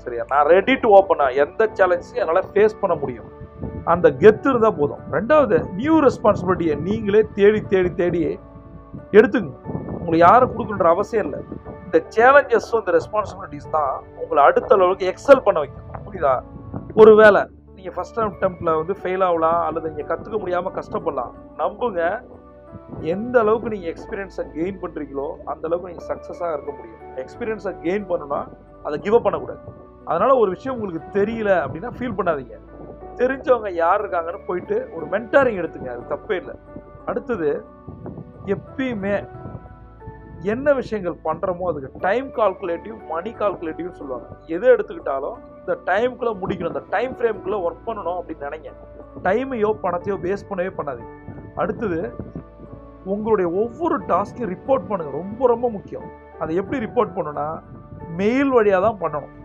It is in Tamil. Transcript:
சரியா? நான் ரெடி டு ஓப்பனா, எந்த சேலஞ்சையும் என்னால் ஃபேஸ் பண்ண முடியும், அந்த கெத்து இருந்தால் போதும். ரெண்டாவது, நியூ ரெஸ்பான்சிபிலிட்டியை நீங்களே தேடி தேடி தேடி எடுத்துங்க. உங்களுக்கு யாரும் கொடுக்குன்ற அவசியம் இல்லை. இந்த சேலஞ்சஸும் இந்த ரெஸ்பான்சிபிலிட்டிஸ் தான் உங்களை அடுத்த அளவுக்கு எக்ஸல் பண்ண வைக்கும். புரியுதா? ஒரு வேளை நீங்கள் ஃபஸ்ட் அட்டெம்ப்டில் வந்து ஃபெயில் ஆகலாம், அல்லது நீங்கள் கற்றுக்க முடியாமல் கஷ்டப்படலாம். நம்புங்க, எந்த அளவுக்கு நீங்கள் எக்ஸ்பீரியன்ஸை கெயின் பண்ணுறீங்களோ அந்த அளவுக்கு நீங்கள் சக்ஸஸாக இருக்க முடியும். எக்ஸ்பீரியன்ஸை கெயின் பண்ணணும்னா அதை கிவ் அப் பண்ணக்கூடாது. அதனால் ஒரு விஷயம் உங்களுக்கு தெரியல அப்படின்னா ஃபீல் பண்ணாதீங்க. தெரிஞ்சவங்க யார் இருக்காங்கன்னு போயிட்டு ஒரு மென்டாரிங் எடுத்துங்க, அது தப்பே இல்லை. அடுத்தது, எப்பயுமே என்ன விஷயங்கள் பண்ணுறோமோ அதுக்கு டைம் கால்குலேட்டிவ், மணி கால்குலேட்டிவ் சொல்லுவாங்க. எதை எடுத்துக்கிட்டாலும் இந்த டைமுக்குள்ளே முடிக்கணும், இந்த டைம் ஃப்ரேமுக்குள்ளே ஒர்க் பண்ணணும் அப்படின்னு நினைங்க. டைமையோ பணத்தையோ வேஸ்ட் பண்ணவே பண்ணாதீங்க. அடுத்தது, உங்களுடைய ஒவ்வொரு டாஸ்க்கையும் ரிப்போர்ட் பண்ணுங்கள். ரொம்ப ரொம்ப முக்கியம். அதை எப்படி ரிப்போர்ட் பண்ணணும்னா மெயில் வழியாக தான் பண்ணணும்.